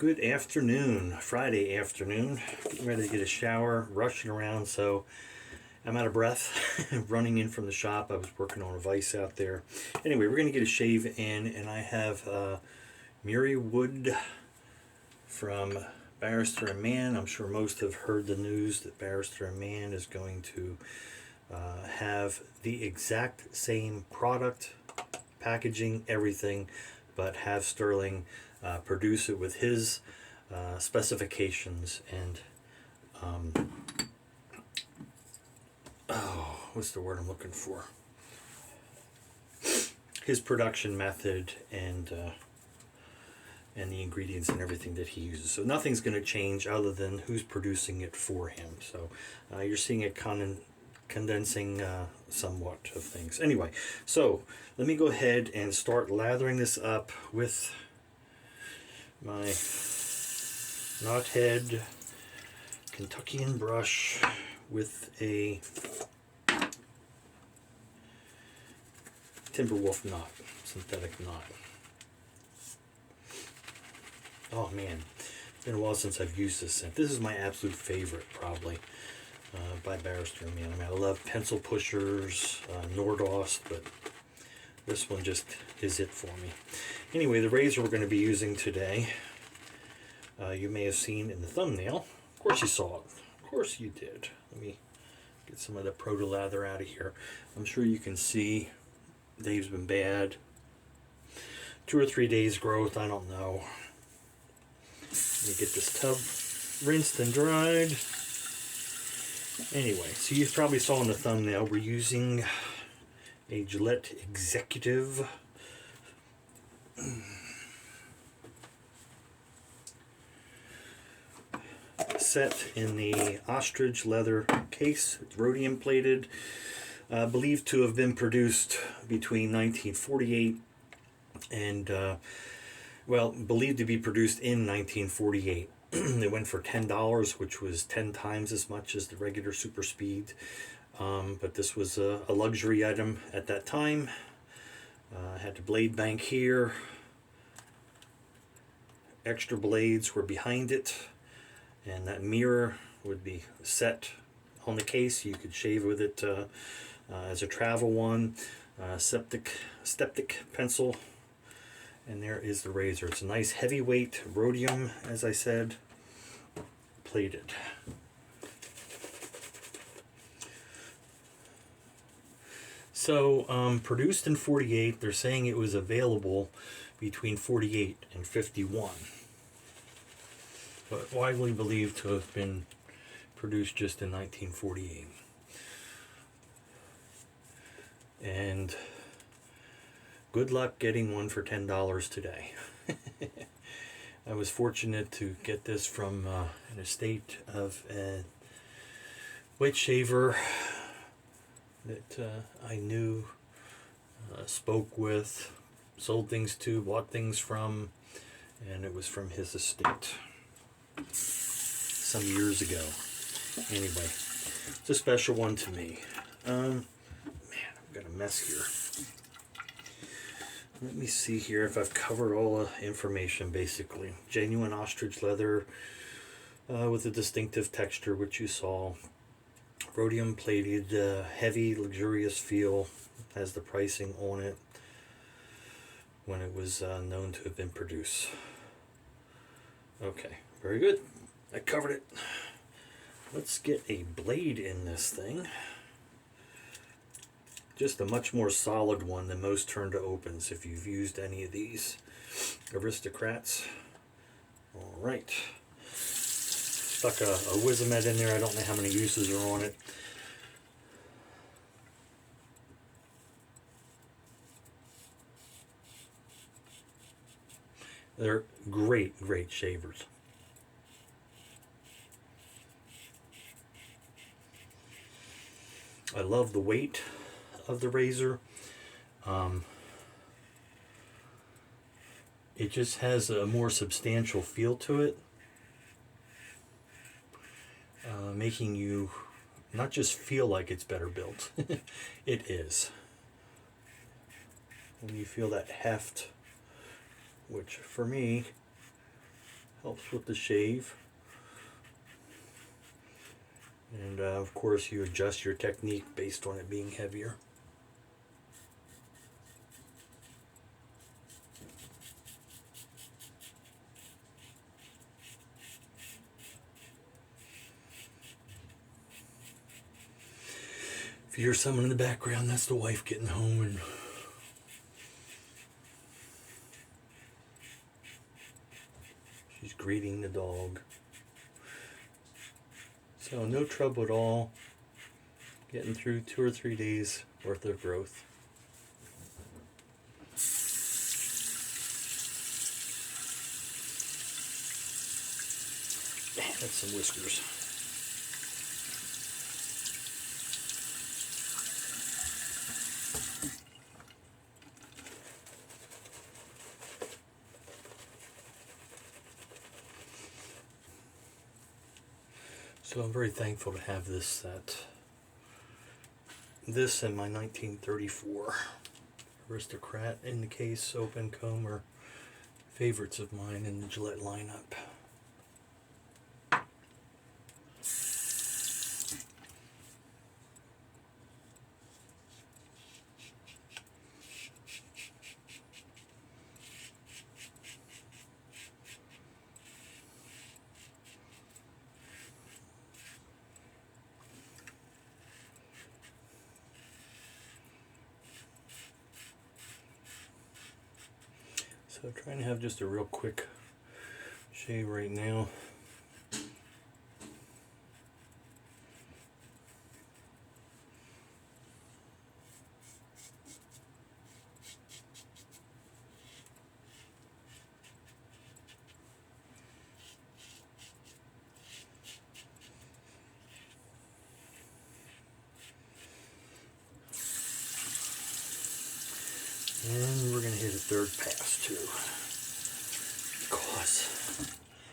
Good afternoon, Friday afternoon. Getting ready to get a shower, rushing around, so I'm out of breath. Running in from the shop. I was working on a vise out there. Anyway, we're going to get a shave in, and I have Muir wood from Barrister and Mann. I'm sure most have heard the news that Barrister and Mann is going to have the exact same product, packaging, everything, but have Sterling produce it with his specifications and what's the word I'm looking for? His production method and the ingredients and everything that he uses. So nothing's going to change other than who's producing it for him. So you're seeing it condensing somewhat of things. Anyway, so let me go ahead and start lathering this up with my Knothead Kentuckian brush with a Timberwolf knot, synthetic knot. Oh man, it's been a while since I've used this scent. This is my absolute favorite, probably, by Barrister and Mann. I mean, I love pencil pushers, Nordost, but this one just is it for me. Anyway, the razor we're going to be using today, you may have seen in the thumbnail. Of course you saw it. Of course you did. Let me get some of the proto-lather out of here. I'm sure you can see Dave's been bad. 2 or 3 days growth, I don't know. Let me get this tub rinsed and dried. Anyway, so you probably saw in the thumbnail, we're using a Gillette Executive set in the ostrich leather case. It's rhodium plated, believed to have been produced between 1948 and believed to be produced in 1948. They went for $10, which was 10 times as much as the regular Super Speed. But this was a luxury item at that time. Had the blade bank here. Extra blades were behind it. And that mirror would be set on the case. You could shave with it as a travel one. Steptic pencil. And there is the razor. It's a nice heavyweight rhodium, as I said, plated. So, produced in 48, they're saying it was available between 48 and 51. But widely believed to have been produced just in 1948. And good luck getting one for $10 today. I was fortunate to get this from an estate of a weight shaver that I knew, spoke with, sold things to, bought things from, and it was from his estate some years ago. Anyway, it's a special one to me. Man, I've got a mess here. Let me see here if I've covered all the information, basically. Genuine ostrich leather with a distinctive texture, which you saw. Rhodium plated, heavy, luxurious feel. Has the pricing on it when it was known to have been produced. Okay, very good. I covered it. Let's get a blade in this thing. Just a much more solid one than most turn-to-opens if you've used any of these Aristocrats. All right. Stuck a Wizamet in there. I don't know how many uses are on it. They're great, great shavers. I love the weight of the razor. It just has a more substantial feel to it, making you not just feel like it's better built. It is. When you feel that heft, which for me helps with the shave. And of course you adjust your technique based on it being heavier. If you hear someone in the background, that's the wife getting home, and she's greeting the dog. So no trouble at all getting through 2 or 3 days worth of growth. Man, that's some whiskers. So I'm very thankful to have this set. This and my 1934 Aristocrat in the case, soap and comb, are favorites of mine in the Gillette lineup. So trying to have just a real quick shave right now. And we're going to hit a third pass too,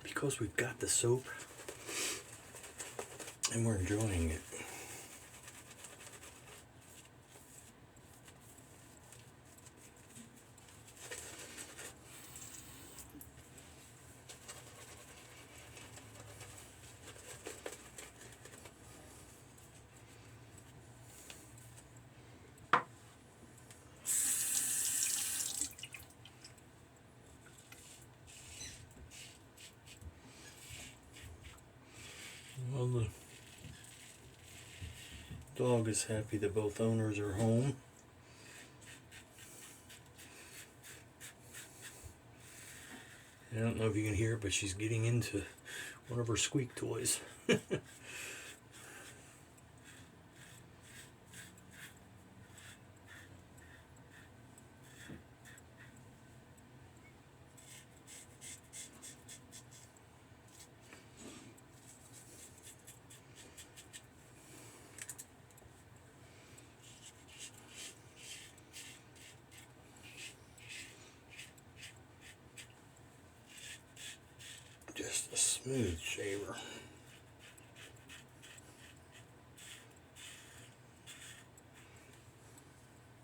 because we've got the soap and we're enjoying it. Well, the dog is happy that both owners are home. I don't know if you can hear it, but she's getting into one of her squeak toys. Just a smooth shaver.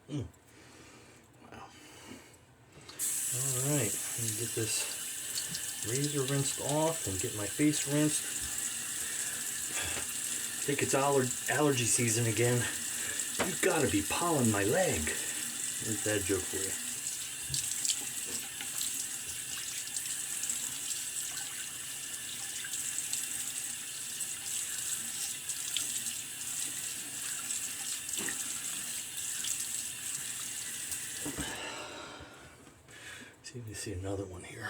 Wow. Alright, let me get this razor rinsed off and get my face rinsed. I think it's allergy season again. You've got to be pawing my leg. There's that joke for you. See if you see another one here.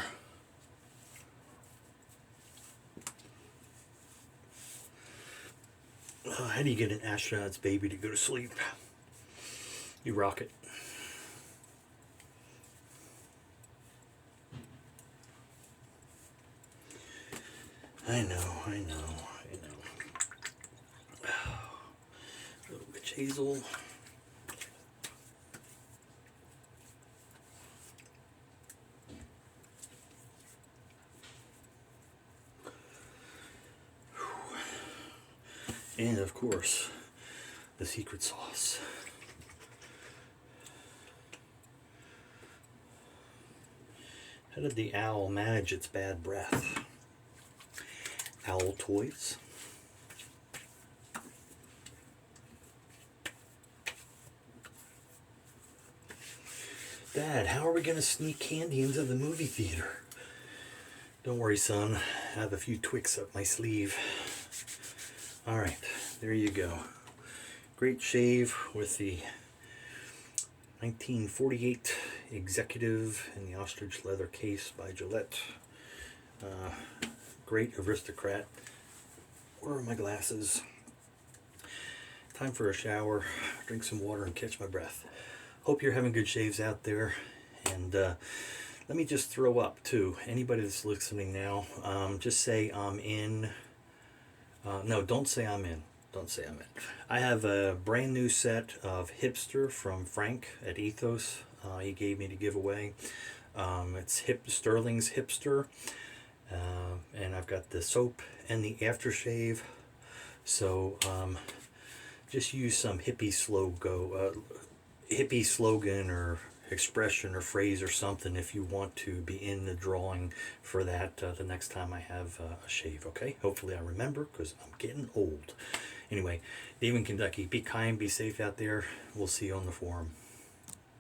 How do you get an astronaut's baby to go to sleep? You rock it. I know. A little witch hazel. And of course, the secret sauce. How did the owl manage its bad breath? Owl Toys. Dad, how are we going to sneak candy into the movie theater? Don't worry, son. I have a few Twix up my sleeve. Alright, there you go. Great shave with the 1948 Executive in the ostrich leather case by Gillette. Great Aristocrat. Where are my glasses? Time for a shower, drink some water, and catch my breath. Hope you're having good shaves out there. And let me just throw up, too. Anybody that's listening now, just say I'm in. No, don't say I'm in. Don't say I'm in. I have a brand new set of Hipster from Frank at Ethos. He gave me to give away. It's Sterling's Hipster. And I've got the soap and the aftershave. So just use some hippie slogan or expression or phrase or something if you want to be in the drawing for that the next time I have a shave, okay? Hopefully I remember, because I'm getting old. Anyway, Dave in Kentucky, be kind, be safe out there. We'll see you on the forum.